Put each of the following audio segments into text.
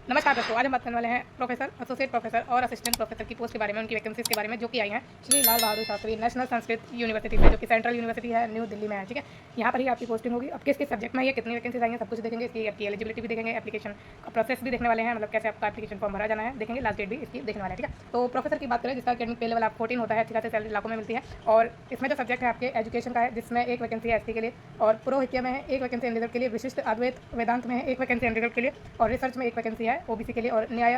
नमस्कार दोस्तों, आज हम बात करने वाले हैं प्रोफेसर, एसोसिएट प्रोफेसर और असिस्टेंट प्रोफेसर की पोस्ट के बारे में, उनकी वैकेंसीज के बारे में जो कि आई हैं श्री लाल बहादुर शास्त्री नेशनल संस्कृत यूनिवर्सिटी से, जो कि सेंट्रल यूनिवर्सिटी है, न्यू दिल्ली में है। ठीक है, यहाँ पर ही आपकी पोस्टिंग होगी। अब किस किस सब्जेक्ट में ये कितनी वैकेंसीज आई हैं सब कुछ देखेंगे। इसकी आपकी एलिजिबिलिटी भी देखेंगे, एप्लीकेशन का प्रोसेस भी देखने वाले हैं, मतलब कैसे आपका एप्लीकेशन फॉर्म भरा जाना है, देखेंगे। लास्ट डेट भी इसकी देखने वाले हैं। ठीक है, तो प्रोफेसर की बात करें जिसका एकेडमिक पे लेवल आप 14 होता है, अच्छी खासी सैलरी लाखों में मिलती है। और इसमें जो सब्जेक्ट है आपके एजुकेशन का है, जिसमें एक वैकेंसी है एसटी के लिए, और पुरोहित्य में है एक वैकेंसी अनरिजर्व के लिए, विशिष्ट अद्वैत वेदांत में है एक वैकेंसी अनरिजर्व के लिए, और रिसर्च में एक वैकेंसी है ओबीसी के लिए, और न्याय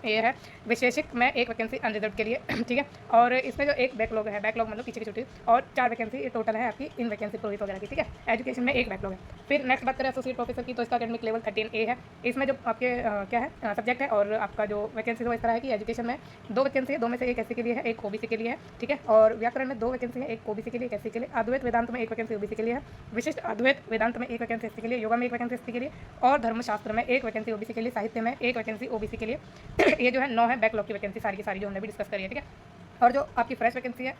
ये है विशेषिक में एक वैकेंसी अनरिजर्व के लिए। ठीक है, और इसमें जो एक बैकलॉग है, बैकलॉग मतलब पीछे की छुट्टी, और 4 वैकेंसी टोटल है आपकी इन वैकेंसी पुरोहित वगैरह की। ठीक है, एजुकेशन में एक बैकलॉग है। फिर नेक्स्ट बात करें एसोसिएट प्रोफेसर की, तो इसका एकेडमिक लेवल 13A है। इसमें जो आपके क्या है सब्जेक्ट है, और आपका जो वैकेंसी वो इस तरह है कि एजुकेशन में 2 वैकेंसी है, 2 में से एक एससी के लिए है, एक ओबीसी के लिए है। ठीक है, और व्याकरण में 2 वैकेंसी है, एक ओबीसी के लिए, एक एससी के लिए। अद्वैत वेदांत में एक वैकेंसी ओबीसी के लिए है, विशिष्ट अद्वैत वेदांत में एक वैकेंसी एससी के लिए, योगा में एक वैकेंसी एससी के लिए, और धर्मशास्त्र में एक वैकेंसी ओबीसी के लिए, साहित्य में एक वैकेंसी ओबीसी के लिए। ये जो है 9 है बैकलॉग की वैकेंसी, सारी की सारी जो हमने भी डिस्कस करी है। ठीक है, और जो आपकी फ्रेश वैकेंसी है,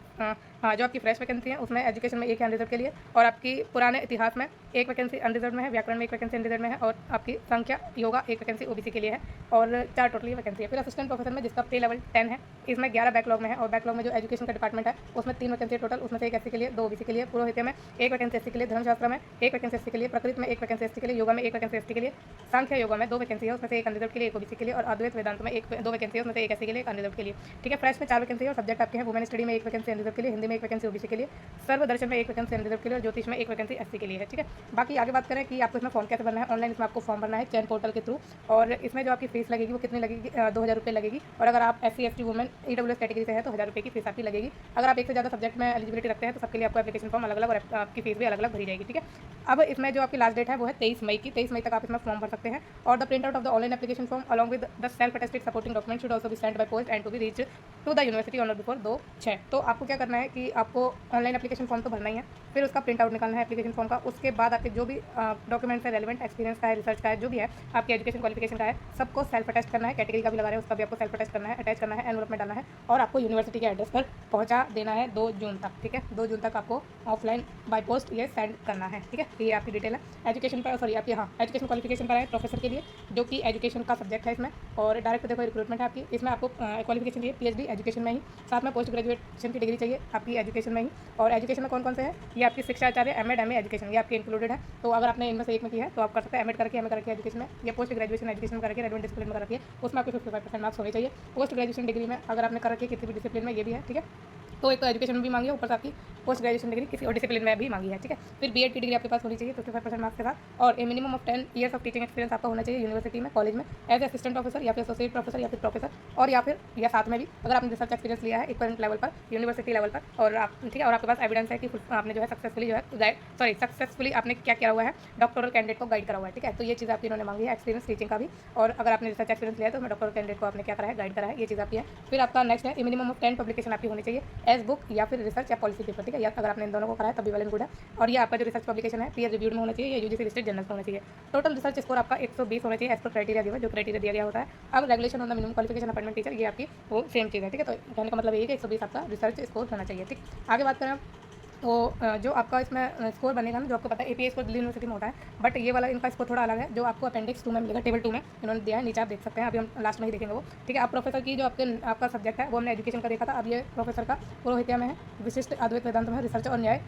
जो आपकी फ्रेश वैकेंसी है उसमें एजुकेशन में एक है अनरिजर्व के लिए, और आपकी पुराने इतिहास में एक वैकेंसी अनरिजर्व में है, व्याकरण में एक वैकेंसी अनरिजर्व में है, और आपकी संख्या योगा एक वैकेंसी ओबीसी के लिए है, और 4 टोटली वैकेंसी है। फिर असिस्टेंट प्रोफेसर में जिसका पे लेवल 10 है, इसमें 11 बैकलॉग में है, और बैकलॉग में जो एजुकेशन का डिपार्टमेंट है उसमें 3 वैकेंसी टोटल, उसमें से एक एससी के लिए, 2 ओबीसी के लिए, पुरोहित्य में एक वैकेंसी एससी के लिए, धर्मशास्त्र में एक वैकेंसी एससी के लिए, प्रकृति में एक वैकेंसी एससी के लिए, योगा में एक वैकेंसी एससी के लिए, सांख्य योगा में 2 वैकेंसी है, उसमें से एक अनरिजर्व के लिए, एक ओबीसी के लिए, और अद्वैत वेदांत में 2 वैकेंसी है, उसमें से एक एससी के लिए, एक अनरिजर्व के लिए। ठीक है, फ्रेश में 4 वैकेंसी है, और सब्जेक्ट आपके हैं वुमेन स्टडी में एक वैकेंसी अनरिजर्व के लिए, हिंदी में एक वैकेंसी ओबीसी के लिए, सर्वदर्शन में एक वैकेंसी अनरिजर्व के लिए, और ज्योतिष में एक वैकेंसी एससी के लिए है। ठीक है, बाकी आगे बात करें कि आपको इसमें फॉर्म कैसे भरना है। ऑनलाइन इसमें आपको फॉर्म भरना है चैन पोर्टल के थ्रू, और इसमें जो आपकी फीस लगेगी वो कितनी लगेगी, 2000 रुपये लगेगी। और अगर आप SC ST women EWS category से है तो 1000 रुपये की फीस आपकी लगेगी। अगर आप एक से ज़्यादा सब्जेक्ट में एलिजिबिलिटी रखते हैं तो सबके लिए आपको एप्लीकेशन फॉर्म अलग अलग और आपकी फीस भी अलग अलग भरी जाएगी। ठीक है, अब इसमें जो आपकी लास्ट डेट है वो है 23 मई की। 23 मई तक आप इसमें फॉर्म भर सकते हैं, और the print out of the online application form along with the self attested supporting document should also be sent by post and to be reach to the university on or before 2/6। तो आपको क्या करना है कि आपको online application form तो भरना ही है, फिर उसका प्रिंट आउट निकालना है एप्लीकेशन फॉर्म का। उसके बाद आपके जो भी डॉक्यूमेंट्स है, रेलेवेंट एक्सपीरियंस का है, रिसर्च का है, जो भी है आपके एजुकेशन क्वालिफिकेशन का है, सबको सेल्फ अटेस्ट करना है। कैटेगरी का भी लगा रहे हैं उसका भी आपको सेल्फ अटेस्ट करना है, अटैच करना है, एनवलप में डालना है, और आपको यूनिवर्सिटी के एड्रेस पर पहुंचा देना है 2 जून तक। ठीक है, 2 जून तक आपको ऑफलाइन बाय पोस्ट ये सेंड करना है। ठीक है, ये आपकी डिटेल है एजुकेशन पर, सॉरी आपकी एजुकेशन क्वालिफिकेशन पर है प्रोफेसर के लिए, जो कि एजुकेशन का सब्जेक्ट है इसमें। और डायरेक्ट देखो रिक्रूटमेंट है आपकी, इसमें आपको क्वालिफिकेशन चाहिए पीएचडी एजुकेशन में ही, साथ में पोस्ट ग्रेजुएशन की डिग्री चाहिए आपकी एजुकेशन में ही। और एजुकेशन में कौन कौन से हैं, ये आपकी शिक्षा आचार्य, एमएड, एमए एजुकेशन, ये आपके इंक्लूडेड है। तो अगर आपने इनमें से एक में किया है तो आप कर सकते हैं, एमएड करके, एमए करके एजुकेशन में, या पोस्ट ग्रेजुएशन एजुकेशन में करके रेलेवेंट डिसिप्लिन में करके, उसमें आपके 55% मार्क्स होने चाहिए। पोस्ट ग्रेजुएशन डिग्री में अगर आपने कर रखी है किसी भी डिसिप्लिन में, ये भी है। ठीक है, तो एक तो एजुकेशन में भी मांगी है, ऊपर से आपकी पोस्ट ग्रेजुएशन डिग्री किसी और डिसिप्लिन में भी मांगी है। ठीक है, फिर बीएड की डिग्री आपके पास होनी चाहिए 55% मार्क्स के साथ, और ए minimum of 10 years of teaching experience आपका होना चाहिए यूनिवर्सिटी में, कॉलेज में, एज असिस्टेंट प्रोफेसर या फिर एसोसिएट प्रोफेसर या फिर प्रोफेसर, और या फिर या साथ में भी अगर आपने रिसर्च एक्सपीरियंस लिया है इक्विवेलेंट लेवल पर, यूनिवर्सिटी लेवल पर, और आप ठीक है, और आपके पास एविडेंस है कि आपने जो है सक्सेसफुली जो है सक्सेसफुली आपने क्या किया हुआ है, डॉक्टोरल कैंडिडेट को गाइड करा हुआ है। ठीक है, तो ये चीज़ आपकी इन्होंने मांगी है, एक्सपीरियंस टीचिंग का भी, और अगर आपने रिसर्च एक्सपीरियंस लिया है तो मैं डॉक्टोरल कैंडिडेट को आपने क्या करा है, गाइड करा है, ये चीज़ आपकी है। फिर आपका नेक्स्ट है मिनिमम ऑफ 10 पब्लिकेशन आपकी होनी चाहिए एज बुक या फिर रिसर्च या पॉलिसी पेपर। ठीक है, या अगर आपने इन दोनों को करा है तभी वेल एंड गुड है। और ये आपका जो रिसर्च पब्लिकेशन है पीयर रिव्यूड में होना चाहिए, या यूजीसी लिस्टेड जर्नल्स में होना चाहिए। टोटल रिसर्च स्कोर आपका 120 होना चाहिए एज पर क्राइटेरिया दिया, जो क्राइटेरिया दिया गया होता है। अब regulation on the minimum qualification appointment teacher, ये आपकी वो सेम चीज़ है। ठीक है, तो कहने का मतलब ये है कि 120 आपका रिसर्च स्कोर होना चाहिए। ठीक, आगे बात करें तो जो आपका इसमें स्कोर बनेगा ना, जो आपको पता है एपीए स्कोर दिल्ली यूनिवर्सिटी में होता है, बट ये वाला इनका स्कोर थोड़ा अलग है, जो आपको अपेंडिक्स 2 में मिलेगा, टेबल 2 में इन्होंने दिया है, नीचे आप देख सकते हैं, अभी हम लास्ट में ही देखेंगे वो। ठीक है, आप प्रोफेसर की जो आपका सब्जेक्ट है वो हमने एजुकेशन का देखा था, अब ये प्रोफेसर का पुरोहित्य में है, विशिष्ट अद्वैत वेदांत में, रिसर्च और न्याय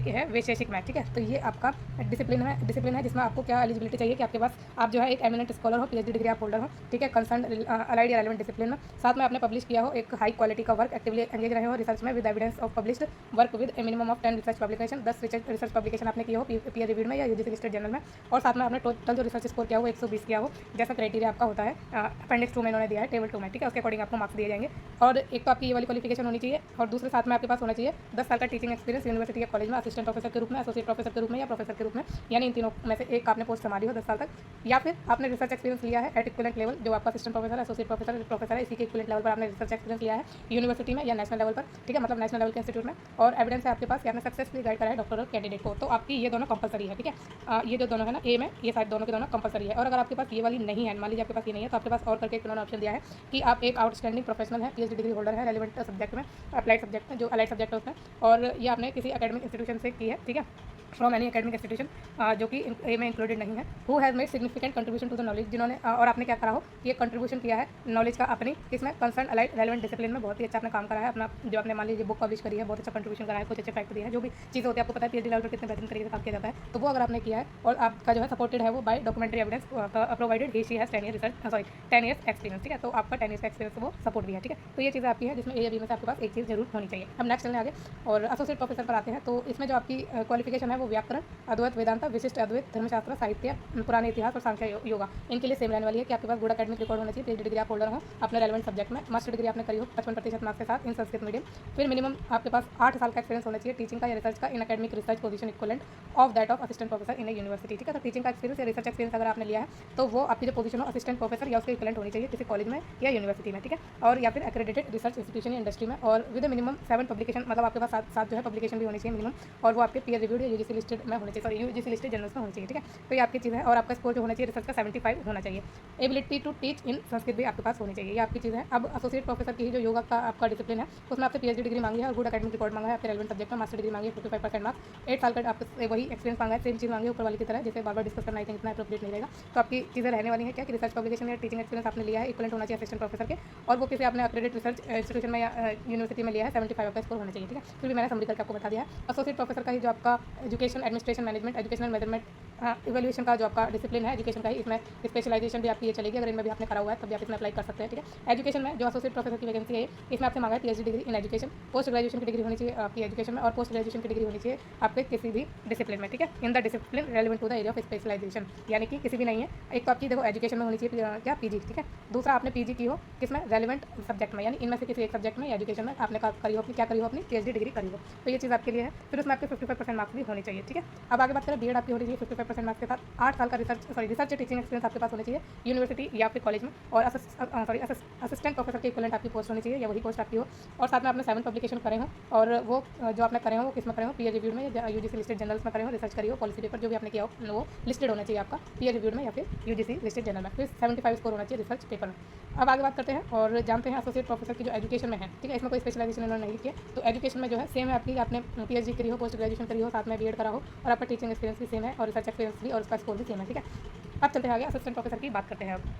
है वैशेषिक में। ठीक है, तो ये आपका डिसिप्लिन है जिसमें आपको क्या एलिजिबिलिटी चाहिए कि आपके पास आप जो है एक एमिनेंट स्कॉलर हो, पीएचडी डिग्री आप होल्डर हो। ठीक है, कंसर्न अलाइड या रेलेवेंट डिसिप्लिन में, साथ में आपने पब्लिश किया हो, एक हाई क्वालिटी का वर्क, एक्टिवली एंगेज रहे हो रिसर्च में with evidence of published work with A minimum of 10 research publication, 10 research publication आपने किया हो पीयर रिव्यूड में या यूजीसी लिस्टेड जर्नल में, और साथ में आपने टोटल जो रिसर्च स्कोर किया हो 120 किया हो, जैसा क्राइटेरिया आपका होता है अपेंडिक्स 2 में इन्होंने दिया है, टेबल 2 में। ठीक है, उसके अकॉर्डिंग आपको मार्क्स दिए जाएंगे। और एक तो आपकी ये वाली क्वालिफिकेशन होनी चाहिए, और दूसरे साथ में आपके पास होना चाहिए 10 साल का टीचिंग एक्सपीरियंस यूनिवर्सिटी के कॉलेज में, असिस्टेंट प्रोफेसर के रूप में, एसोसिएट प्रोफेसर के रूप में, या प्रोफेसर के रूप में, यानी इन तीनों में से एक आपने पोस्ट संभाली हो 10 साल तक, या फिर आपने रिसर्च एक्सपीरियंस लिया है एट इक्विवेलेंट लेवल, जो आपका असिस्टेंट प्रोफेसर, एसोसिएट प्रोफेसर है, इसी के इक्विवेलेंट लेवल पर आपने रिसर्च एक्सपीरियंस लिया है यूनिवर्सिटी में या नेशनल लेवल पर। ठीक है, मतलब नेशनल लेवल के इंस्टीट्यूट में, और एविडेंस है आपके पास कि आपने सक्सेसफुली गाइड करा है डॉक्टरल कैंडिडेट को, तो आपकी ये दोनों कंपलसरी है। ठीक है, ये जो दोनों है ना ए में, ये साइड दोनों के दोनों कंपलसरी है। और अगर आपके पास ये वाली नहीं है, मान लीजिए आपके पास ये नहीं है, तो आपके पास और करके इन्होंने ऑप्शन दिया है कि आप एक आउटस्टैंडिंग प्रोफेशनल है, पीएचडी डिग्री होल्डर है रेलेवेंट सब्जेक्ट में, अप्लाइड सब्जेक्ट में, जो अलाइड सब्जेक्ट है उसमें, और ये आपने किसी एकेडमिक इंस्टीट्यूशन से की है। ठीक है, फ्रॉम एनी एकेडमिक इंस्टीट्यूशन जो कि ए में इंक्लूडेड नहीं है, who has made significant contribution to the knowledge, जिन्होंने और आपने क्या करा हो, ये कंट्रीब्यूशन किया है नॉलेज का अपनी इसमें कंसर्न अलाइड रेलेवेंट डिसिप्लिन में, बहुत ही अच्छा अपना काम करा है, अपना जो आपने मान लीजिए बुक पब्लिश करी है, बहुत अच्छा कंट्रीब्यूशन करा है, कुछ अच्छे फैक्ट दिए हैं, जो भी चीज़ें होती है आपको पता है पीएचडी लेवल पर कितने बेहतरीन तरीके से काम किया जाता है, तो वो अगर आपने किया है और आपका जो है सपोर्टेड है वो by documentary evidence provided, he she has 10 year research 10 years experience, ठीक है, तो आपका 10 ईयर्स का एक्सपीरियंस वो सपोर्ट भी है, ठीक है, तो ये चीज़ आपकी है जिसमें ए या बी में से आपके पास एक चीज़ जरूर होनी चाहिए। अब नेक्स्ट चलने आगे और एसोसिएट प्रोफेसर पर आते हैं, तो इसमें जो आपकी क्वालिफिकेशन है वो व्याकरण, अद्वैत वेदांत, विशिष्ट अद्वैत, धर्मशास्त्र, साहित्य, पुराने इतिहास और सांख्य योगा, इनके लिए सेम रहने वाली है कि आपके पास गुड एकेडमिक रिकॉर्ड होना चाहिए, पीएचडी डिग्री आप होल्डर हो अपने रेलेवेंट सब्जेक्ट में, मास्टर डिग्री आपने करी हो 55% मार्क्स के साथ इन संस्कृत मीडियम, फिर मिनिमम आपके पास 8 साल का एक्सपीरियंस होना चाहिए टीचिंग का या रिसर्च का इन academic research position equivalent of that of assistant professor in A university, ठीक है, तो टीचिंग का एक्सपीरियंस या रिसर्च एक्सपीरियंस अगर आपने लिया है तो वो आपकी जो पोजीशन हो असिस्टेंट प्रोफेसर या उसके इक्वलेंट होनी चाहिए किसी कॉलेज में या यूनिवर्सिटी में, ठीक है, और या फिर एक्रेडिटेड रिसर्च इंस्टीट्यूशन या इंडस्ट्री में, और विद मिनिमम 7 पब्लिकेशन, मतलब आपके पास 7 जो है पब्लिकेशन भी होनी चाहिए मिनिमम, और वो आपके पीयर रिव्यूड या यूजीसी लिस्टेड में होने चाहिए, सॉरी यूजीसी लिस्टेड जर्नल्स में होनी चाहिए, ठीक है, तो ये आपकी चीज़ है, और आपका स्कोर जो होना चाहिए रिसर्च का 75 होना चाहिए, ability to teach in Sanskrit भी आपके पास होनी चाहिए, ये आपकी चीज़ है। अब एसोसिएट प्रोफेसर की जो योगा का आपका डिसिप्लिन है उसमें आपसे पीएचडी डिग्री मांगी है और गुड एकेडमिक रिकॉर्ड मांगा है, आपके रेलेवेंट सब्जेक्ट में मास्टर डिग्री मांगी है 55% मार्क्स, 8 साल का आपसे वही एक्सपीरियंस मांगा है, सेम चीज़ मांगी है ऊपर वाली की तरह, जैसे बार बार डिस्कस करना आई थिंक इतना अप्रोप्रिएट नहीं रहेगा, तो आपकी चीज़ें रहने वाली है क्या कि रिसर्च पब्लिकेशन या टीचिंग एक्सपीरियंस आपने लिया है इक्वलेंट होना चाहिए असिस्टेंट प्रोफेसर के, और वो किसी आपने एक्रेडिटेड रिसर्च इंस्टीट्यूशन में या यूनिवर्सिटी में लिया है 75 का स्कोर होना चाहिए, ठीक है, फिर भी मैंने समरी करके आपको बता दिया है। एसोसिएट प्रोफेसर का ही जो आपका education administration management educational measurement evaluation का जो आपका डिसिप्लिन है एजुकेशन का ही, इसमें स्पेशलाइजेशन भी आपकी ये चलेगी, अगर इनमें भी आपने करा हुआ है तब भी आप इसमें अप्लाई कर सकते हैं, ठीक है। एजुकेशन में जो एसोसिएट प्रोफेसर की वैकेंसी है इसमें आपसे मांगा है PhD degree in education, post graduation की डिग्री होनी चाहिए आपकी एजुकेशन में, और पोस्ट ग्रेजुएशन की डिग्री होनी चाहिए आपके किसी भी डिसिप्लिन में, ठीक है, in the discipline relevant to the area of specialisation, यानी कि किसी भी नहीं है, एक तो आपकी देखो एजुकेशन में होनी चाहिए क्या पीजी, ठीक है, दूसरा आपने पीजी की हो किसमें रेलेवेंट सब्जेक्ट में, यानी इनमें से किसी एक सब्जेक्ट में एजुकेशन में आपने करी हो अपनी क्या करी हो अपनी पीएचडी डिग्री करी हो, तो ये चीज़ आपके लिए है। फिर उसमें आपके 55% मार्क्स भी होने चाहिए, ठीक है। अब आगे बात करें बीएड आपकी होनी चाहिए 55% मार्क्स के साथ, 8 साल का रिसर्च टीचिंग एक्सपीरियंस आपके पास होना चाहिए यूनिवर्सिटी या फिर कॉलेज में, और असिस्टेंट प्रोफेसर के इक्वलेंट आपकी पोस्ट होनी चाहिए या वही पोस्ट आपकी हो, और साथ में आपने 7 पब्लिकेशन करे हो, और वो जो आपने करे हो वो किस में करे हो, पीयर रिव्यूड में या यूजीसी लिस्टेड जर्नल्स में करे हो, रिसर्च करी हो, पॉलिसी पेपर जो भी आपने किया हो वो लिस्टेड होना चाहिए आपका पीयर रिव्यूड में या फिर यूजीसी लिस्टेड जर्नल में, फिर 75 स्कोर होना चाहिए रिसर्च पेपर में। अब आगे बात करते हैं और जानते हैं एसोसिएट प्रोफेसर की जो एजुकेशन में है, ठीक है, इसमें कोई स्पेशलाइजेशन इन्होंने नहीं किया, तो एजुकेशन में जो है सेम है आपकी, आपने पीएचडी करी हो, पोस्ट ग्रेजुएशन करी हो, साथ में बीएड करा हो, और आपका टीचिंग एक्सपीरियंस भी सेम है और रिसर्च एक्सपीरियंस भी और उसका स्कोर भी सेम है, ठीक है। अब चलते हैं आगे असिस्टेंट प्रोफेसर की बात करते हैं। अब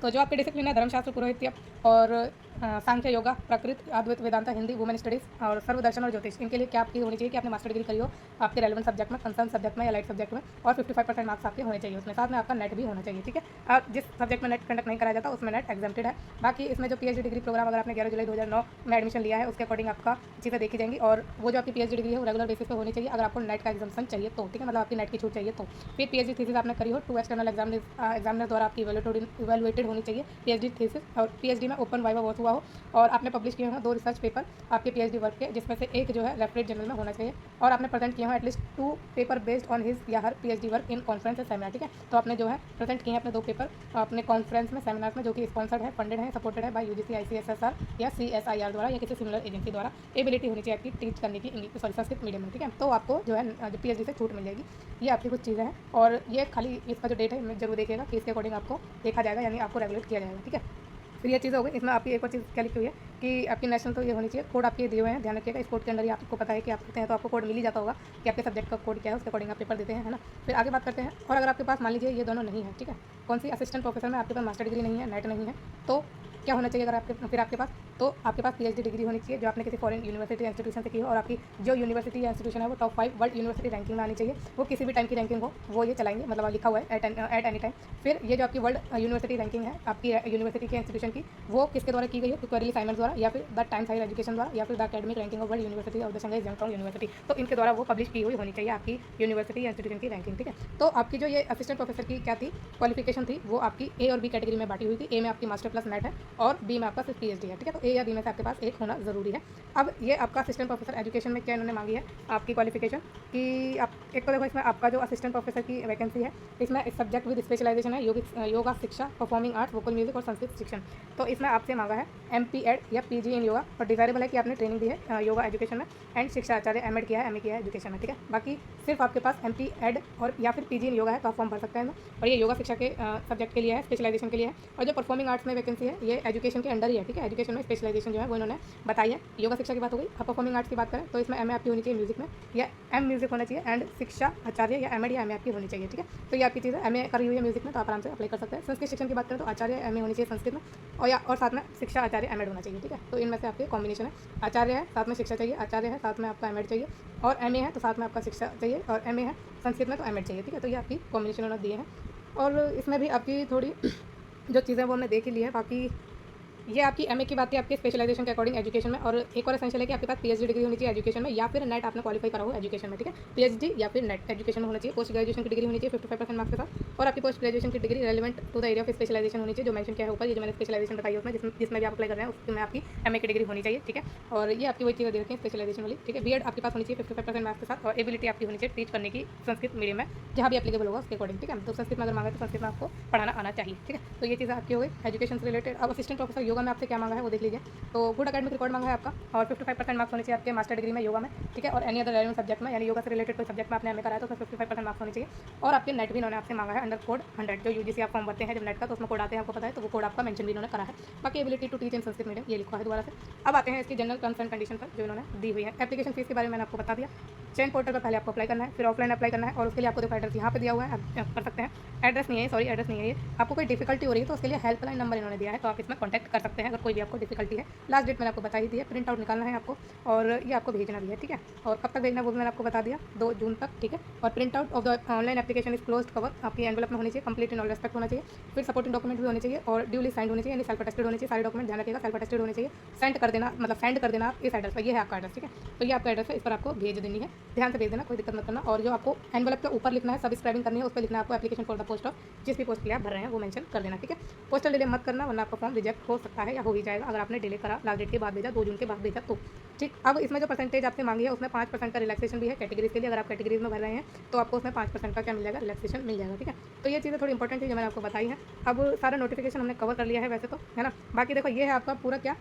तो जो आपके डिसिप्लिन है धर्मशास्त्र, पुरोहित्य और सांख्य, योगा, प्रकृत, अद्वैत, वेदांत, हिंदी, वुमेन स्टडीज़ और सर्वदर्शन और ज्योतिष, इनके लिए क्या आपकी होनी चाहिए कि आपने मास्टर डिग्री करी हो आपके रेलेवेंट सब्जेक्ट में, कंसर्न सब्जेक्ट में या लाइट सब्जेक्ट में, और 55% मार्क्स आपके होने चाहिए उसमें, साथ में आपका नेट भी होना चाहिए, ठीक है। और जिस सब्जेक्ट में नेट कंडक्ट नहीं कराया जाता उसमें नेट एग्जाम्प्टेड है। बाकी इसमें जो पीएचडी डिग्री प्रोग्राम अगर आपने 11 जुलाई 2009 में एडमिशन लिया है उसके अकॉर्डिंग आपका चीज़ें देखी जाएंगी, और वो जो आपकी पीएचडी डिग्री है वो रेगुलर बेसिस पे होनी चाहिए अगर आपको नेट का एग्जाम्पन चाहिए तो, ठीक है, मतलब आपकी नेट की छूट चाहिए तो। फिर पीएचडी थीसिस आपने करी हो 2 एक्सटर्नल एग्जामिनर द्वारा आपकी इवैल्यूएटेड होनी चाहिए पीएचडी थीसिस, और पीएचडी में ओपन वाइवा हुआ हो, और आपने पब्लिश किए हो 2 रिसर्च पेपर आपके पीएचडी वर्क के, जिसमें से एक जो है रेफरेंस जर्नल में होना चाहिए, और आपने प्रेजेंट किए हो at least 2 paper based on his या हर पीएचडी वर्क इन कॉन्फ्रेंस या सेमिनार, ठीक है, तो आपने जो है प्रेजेंट किए हैं अपने 2 पेपर अपने कॉन्फ्रेंस में, सेमिनार में, जो कि स्पॉन्सर्ड है, फंडेड है, सपोर्टेड है बाय यूजीसी आईसीएसएसआर या सीएसआईआर द्वारा या किसी सिमिलर एजेंसी द्वारा। एबिलिटी होनी चाहिए आपकी टीच करने की इंग्लिश संस्कृत मीडियम में, ठीक है, तो आपको जो है पीएचडी से छूट मिल जाएगी। ये आपकी कुछ चीज़ें हैं, और ये खाली इसका जो डेट है जरूर देखिएगा कि इसके अकॉर्डिंग आपको देखा जाएगा, यानी आपको रेगुलेट किया जाएगा, ठीक है। फिर ये चीज़ हो गई। इसमें आपकी एक और चीज़ क्या लिखी हुई है कि आपकी नेशनल तो ये होनी चाहिए, कोड आपके दिए हुए हैं, ध्यान रखिएगा। इस कोड के अंदर ही आपको पता है कि आप करते हैं तो आपको कोड मिल ही जाता होगा कि आपके सब्जेक्ट का कोड क्या है, उसके अकॉर्डिंग आप पेपर देते हैं, है ना। फिर आगे बात करते हैं, और अगर आपके पास मान लीजिए ये दोनों नहीं है, ठीक है, कौन सी असिस्टेंट प्रोफेसर में आपके पास मास्टर डिग्री नहीं है, नेट नहीं है, तो क्या होना चाहिए अगर आपके पास, तो आपके पास पीएचडी डिग्री होनी चाहिए जो आपने किसी फॉरेन यूनिवर्सिटी इंस्टीट्यूशन से की हो, और आपकी जो यूनिवर्सिटी या इंस्टीट्यूशन है वो टॉप 5 वर्ल्ड यूनिवर्सिटी रैंकिंग में आनी चाहिए। वो किसी भी टाइम की रैंकिंग हो वो ये चलाएंगे, मतलब लिखा हुआ है एट एनी टाइम। फिर ये जो आपकी वर्ल्ड यूनिवर्सिटी रैंकिंग है आपकी यूनिवर्सिटी के इंस्टीट्यूशन की, वो किसके द्वारा की गई है, क्वेरली साइमन द्वारा, या फिर द टाइम्स हायर एजुकेशन द्वारा, या फिर the academic ranking of world university of the Shanghai Jiao Tong university, तो इनके द्वारा वो पब्लिश की हुई होनी चाहिए आपकी यूनिवर्सिटी या इंस्टीट्यूशन की रैंकिंग, ठीक है। तो आपकी जो ये असिस्टेंट प्रोफेसर की क्या थी क्वालिफिकेशन थी, वो आपकी ए और बी कैटेगरी में बांटी हुई थी। ए में आपकी मास्टर प्लस नेट है और बी में आपका सिर्फ पीएचडी है, ठीक है। तो ए या बी में से आपके पास एक होना ज़रूरी है। अब ये आपका असिस्टेंट प्रोफेसर एजुकेशन में क्या इन्होंने मांगी है आपकी क्वालिफिकेशन कि आप एक तो देखो इसमें आपका जो असिस्टेंट प्रोफेसर की वैकेंसी है इसमें सब्जेक्ट विद स्पेशलाइजेशन है योगा शिक्षा, परफॉर्मिंग आर्ट्स, वोकल म्यूजिक और संस्कृत शिक्षण। तो इसमें आपसे मांगा है MP.Ed या PG इन योगा, और डिजायरेबल है कि आपने ट्रेनिंग दी है योगा एजुकेशन में, एंड शिक्षा आचार्य M.Ed किया है, MA किया है एजुकेशन में, ठीक है। बाकी सिर्फ आपके पास MP.Ed और या फिर PG इन योगा है तो आप फॉर्म भर सकते हैं, और ये योगा शिक्षा के सब्जेक्ट के लिए है, स्पेशलाइजेशन के लिए है। और जो परफॉर्मिंग आर्ट्स में वैकेंसी है ये एजुकेशन के अंडर ही है, ठीक है। एजुकेशन में स्पेशलाइजेशन जो है वो इन्होंने बताई है। योगा शिक्षा की बात हो गई। अब परफॉर्मिंग आर्ट्स की बात करें तो इसमें MA आपकी होनी चाहिए म्यूजिक में, या M म्यूजिक होना चाहिए, एंड शिक्षा आचार्य या एमएड या एमए आपकी होनी चाहिए, ठीक है। तो ये आपकी चीज़ है, एमए करी हुई है म्यूजिक में तो आप आराम से अप्लाई कर सकते हैं। संस्कृत शिक्षण की बात करें तो आचार्य एमए होनी चाहिए संस्कृत में, और साथ में शिक्षा आचार्य एमएड होना चाहिए, ठीक है। तो इनमें से आपके कॉम्बिनेशन है, आचार्य है साथ में शिक्षा चाहिए, आचार्य है साथ में आपका एमएड चाहिए, और एमए है तो साथ में आपका शिक्षा चाहिए, और एमए है संस्कृत में तो एमएड चाहिए, ठीक है। तो ये आपकी कॉम्बिनेशन उन्होंने दिए हैं, और इसमें भी आपकी थोड़ी जो चीज़ें वो हमने देख ही ली है। बाकी ये आपकी एमए की बात है आपके स्पेशलाइजेशन के अकॉर्डिंग एजुकेशन में, और एक और एसेंशियल है कि आपके पास पीएचडी डिग्री होनी चाहिए एजुकेशन में, या फिर नेट आपने क्वालिफाई करा हो एजुकेशन में, ठीक है। पीएचडी या फिर नेट एजुकेशन में होना चाहिए। पोस्ट ग्रेजुएशन की डिग्री होनी चाहिए 55% मार्क्स के साथ, और आपकी पोस्ट ग्रेजुएशन की degree relevant to the area of specialisation होनी चाहिए, जो मेंशन किया है ऊपर, ये जो मैंने स्पेशलाइजेशन बताई है उसमें जिसमें भी आप अप्लाई कर रहे हैं उसमें आपकी एमए की डिग्री होनी चाहिए, ठीक है। और ये आपकी वही चीज़ें दे रखी हैं स्पेशलाइजेशन वाली, ठीक है। बीएड आपके पास होनी चाहिए 55% मार्क्स के साथ, और एबिलिटी आपकी होनी चाहिए टीच करने की संस्कृत मीडियम में जहाँ भी एप्लीकेबल होगा उसके अकॉर्डिंग, ठीक है। तो संस्कृत में अगर मांगा तो संस्कृत में आपको पढ़ाना आना चाहिए, ठीक है। तो ये चीज़ें आपकी हो गई एजुकेशन से रिलेटेड। अब असिस्टेंट प्रोफेसर योगा में आपसे क्या मांगा है वो देख लीजिए। तो गुड एकेडमिक रिकॉर्ड मांगा है आपका, और 55% मार्क्स होने चाहिए आपके मास्टर डिग्री में योगा में, ठीक है। और एनी अदर रेलेवेंट सब्जेक्ट में, यानी योगा से रिलेटेड कोई सब्जेक्ट में आपने एमए कराया तो 55% मार्क्स होने चाहिए। और आपके नेट भी इन्होंने आपसे मांगा है अंडर कोड 100, जो यूजीसी आप फॉर्म भरते हैं जब नेट का तो उसमें कोड आते हैं आपको पता है, तो वो कोड आपका मेंशन भी इन्होंने करा है। बाकी ability to teach in Sanskrit medium ये लिखा है दोबारा से। अब आते हैं इसकी जनरल टर्म्स एंड कंडीशन पर जो इन्होंने दी हुई है। एप्लीकेशन फीस के बारे में मैंने आपको बता दिया। चयन पोर्टल पर पहले आपको अप्लाई करना है, फिर ऑफलाइन अप्लाई करना है, और उसके लिए आपको देखो एड्रेस यहाँ पे दिया हुआ है, आप कर सकते हैं। एड्रेस नहीं है, सॉरी एड्रेस नहीं है ये। आपको कोई डिफिकल्टी हो रही है तो उसके लिए हेल्पलाइन नंबर इन्होंने दिया है, तो आप इसमें कॉन्टैक्ट कर सकते हैं अगर कोई भी आपको डिफिकल्टी है। लास्ट डेट मैंने आपको बता ही दी है, प्रिंट आउट निकालना है आपको, और ये आपको भेजना भी है, ठीक है। और कब तक भेजना है वो भी मैंने आपको बता दिया, 2 जून तक, ठीक है। और print out of the online application is closed cover आपकी एनवेलप में होनी चाहिए, कंप्लीट इन ऑल रेस्पेक्ट होना चाहिए। फिर सपोर्टिंग डॉक्यूमेंट भी होने चाहिए, और ड्यूली साइंड होने चाहिए, यानी सेल्फ अटेस्टेड होने चाहिए। सारे डॉक्यूमेंट ध्यान रखिएगा सेल्फ अटेस्टेड होने चाहिए। सेंड कर देना, मतलब सेंड कर देना आप इस एड्रेस पर, ये है आपका एड्रेस, ठीक है। तो ये आपका एड्रेस है, इस पर आपको भेज देनी है, ध्यान से भेज देना, कोई दिक्कत मत करना। और जो आपको एनवेलप के ऊपर लिखना है, सब्सक्राइबिंग करनी है, उस पर लिखना है आपको application for the post of, जिस भी पोस्ट के लिए आप भर रहे हैं वो मेंशन कर देना, ठीक है। पोस्टल डिले मत करना, वरना आपका फॉर्म रिजेक्ट हो सकता है या हो ही जाएगा अगर आपने डिले करा, लास्ट डेट के बाद भेजा, 2 जून के बाद भेजा तो, ठीक। अब इसमें जो परसेंटेज आपसे मांगी है उसमें 5% का रिलैक्सेशन भी है कैटेगरीज के लिए। अगर आप कैटेगरीज में भर रहे हैं तो आपको उसमें 5% का क्या मिल जाएगा, रिलैक्सेशन मिल जाएगा, ठीक है। तो ये चीज़ें थोड़ी इंपॉर्टेंट थी जो मैंने आपको बताई है। अब सारा नोटिफिकेशन हमने कवर कर लिया है वैसे तो, है ना। बाकी देखो ये है आपका पूरा क्या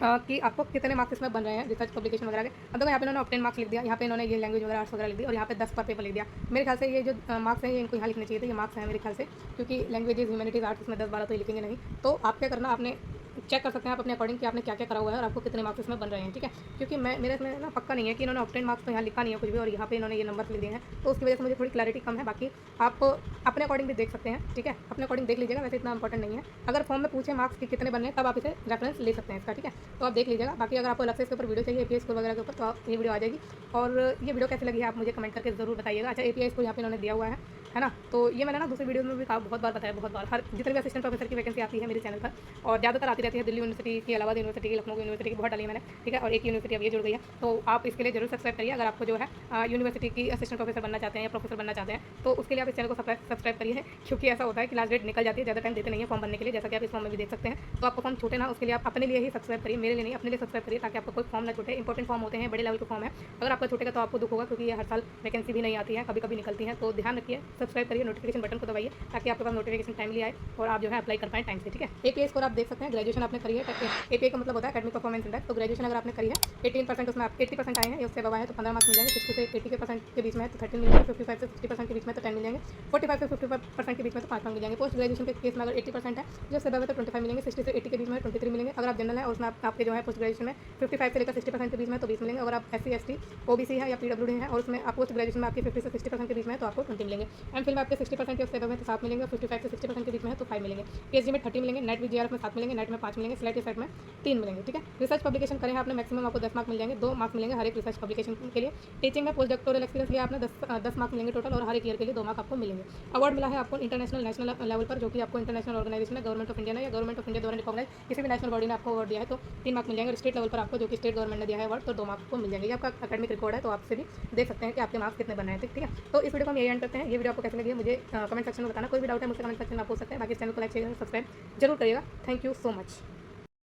कि आपको कितने मार्क्स इसमें बन रहे हैं रिसर्च पब्लिकेशन वगैरह के। अब देखो यहाँ पे इन्होंने ऑप्टेन मार्क्स लिख दिया, यहाँ पे इन्होंने ये लैंग्वेज वगैरह आर्ट्स वगैरह लिख दी, और यहाँ पे 10 पर पेपर लिख दिया। मेरे ख्याल से ये जो मार्क्स हैं ये इनको यहाँ लिखने चाहिए थे, ये मार्क्स हैं मेरे ख्याल से, क्योंकि लैंग्वेजेस ह्यूमैनिटीज आर्ट्स इसमें 10-12 तो लिखेंगे नहीं। तो आप क्या करना, आपने चेक कर सकते हैं आप अपने अकॉर्डिंग कि आपने क्या क्या करा हुआ है और आपको कितने मार्क्स इसमें बन रहे हैं, ठीक है। क्योंकि मेरे इसमें ना पक्का नहीं है कि इन्होंने ऑप्टेन मार्क्स तो यहाँ लिखा नहीं है कुछ भी, और यहाँ पे इन्होंने ये नंबर लिख दिए हैं, तो उसकी वजह से मुझे थोड़ी क्लैरिटी कम है। बाकी आप अपने अकॉर्डिंग भी देख सकते हैं, ठीक है, अपने अकॉर्डिंग देख लीजिएगा, वैसे इतना इंपॉर्टेंट नहीं है। अगर फॉर्म में पूछे मार्क्स कि कितने बन रहे हैं तब आप इसे रेफरेंस ले सकते हैं इसका, ठीक है। तो आप देख लीजिएगा। बाकी अगर आपको अलग से इसके ऊपर वीडियो चाहिए एपीआई स्कोर वगैरह के ऊपर तो ये वीडियो आ जाएगी। और ये वीडियो कैसी लगी है आप मुझे कमेंट करके जरूर बताइएगा। अच्छा, एपीआई स्कोर यहाँ पे इन्होंने दिया हुआ है ना। तो ये मैंने ना दूसरी वीडियो में भी कहा, बहुत बार बताया, बहुत बार, हर जितने भी असिस्टेंट प्रोफेसर की वैकेंसी आती है मेरे चैनल पर, और ज़्यादातर आती रहती है दिल्ली यूनिवर्सिटी की, इलाहाबाद यूनिवर्सिटी की, लखनऊ यूनिवर्सिटी की बहुत डाली है मैंने, ठीक है। और एक यूनिवर्सिटी अब ये जुड़ गई है, तो आप इसके लिए जरूर सब्सक्राइब करिए। अगर आपको जो है यूनिवर्सिटी की असिस्टेंट प्रोफेसर बनना चाहते हैं या प्रोफेसर बनना चाहते हैं तो उसके लिए आप इस चैनल को सब्सक्राइब करिए, क्योंकि ऐसा होता है कि लास्ट डेट निकल जाती है, ज़्यादा टाइम देते नहीं है फॉर्म भरने के लिए, जैसा कि आप इस फॉर्म में भी देख सकते हैं। तो आपको फॉर्म छूटे ना, उसके लिए आप अपने लिए ही सब्सक्राइब करिए, मेरे लिए नहीं, अपने लिए सब्सक्राइब करिए, ताकि आपको कोई फॉर्म ना छूटे। इंपॉर्टेंट फॉर्म होते हैं, बड़े लेवल के फॉर्म है, अगर आपका छूटेगा तो आपको दुख होगा, क्योंकि ये हर साल वैकेंसी भी नहीं आती है, कभी कभी निकलती है। तो ध्यान रखिए, सब्सक्राइब करिए, नोटिफिकेशन बटन को दबाइए, ताकि आपके पास नोटिफिकेशन टाइमली आए और आप जो है अप्लाई कर पाएँ टाइम से, ठीक है। एपीआई स्कोर आप देख सकते हैं, ग्रेजुएशन आपने करी है, एपीआई का मतलब होता है एकेडमिक परफॉर्मेंस इंडेक्स। तो ग्रेजुएशन अगर आपने करी है 18%, उसमें आप 80% आए हैं, उससे है तो 15 मार्क्स मिल जाएंगे। 60 से 80% के बीच में है तो 13 मिल जाएंगे, 55 से 60% के बीच में तो 10 मिल जाएंगे, 45 से 55% के बीच में तो 5 मार्क्स मिल जाएंगे। पोस्ट ग्रेजुएशन के केस में अगर 80% है जो से तो 25 मिलेंगे, 60 से 80 के बीच में 23 मिलेंगे। अगर आप जनरल है और उसमें आपके जो है पोस्ट ग्रेजुएशन में 55 से लेकर 60% के बीच में तो 20 मिलेंगे। अगर आप SC ST OBC है या PWD है और उसमें आप पोस्ट ग्रेजुएशन में आपके 50 से 60% के बीच में है तो आपको 20 मिलेंगे। एमफिल में आपके 60% के उससे तो 7 मिलेंगे, 55 से 60% के बीच में है तो 5 मिलेंगे। PhD में 30 मिलेंगे, नेट VGRF में 7 मिलेंगे, नेट में 5 मिलेंगे, स्लाइड सेट में 3 मिलेंगे, ठीक है। रिसर्च पब्लिकेशन करें आपने मैक्सिमम आपको 10 मार्क्स मिल जाएंगे, 2 मार्क्स मिलेंगे हर एक रिसर्च पब्लिकेशन के लिए। टीचिंग में पोस्ट डॉक्टोरल एक्सपीरियंस लिया आपने 10 मार्क्स मिलेंगे टोटल, और हर एक ईयर के लिए 2 मार्क्स आपको मिलेंगे। अवार्ड मिला है आपको इंटरनेशनल नेशनल लेवल पर, जो कि आपको इंटरनेशनल ऑर्गेनाइजेशन है, गवर्नमेंट ऑफ इंडिया ने या गवर्नमेंट ऑफ इंडिया द्वारा रिकॉग्नाइज किसी भी नेशनल बॉडी ने आपको अवार्ड दिया है तो 3 मार्क्स मिल जाएंगे। स्टेट लेवल पर आपको जो कि स्टेट गवर्नमेंट ने दिया है अवार्ड तो 2 मार्क्स को मिल जाएंगे। ये आपका एकेडमिक रिकॉर्ड है, तो आपसे भी देख सकते हैं कि आपके मार्क्स कितने बन रहे हैं, ठीक है। तो इस वीडियो को हम यही एंड करते हैं। ये वीडियो आपको कैसे लगी है मुझे कमेंट सेक्शन में बताना। कोई भी डाउट है मुझसे कमेंट सेक्शन में आप पूछ सकते हैं। बाकी चैनल को लाइक शेयर सब्सक्राइब जरूर करिएगा। Thank you so much.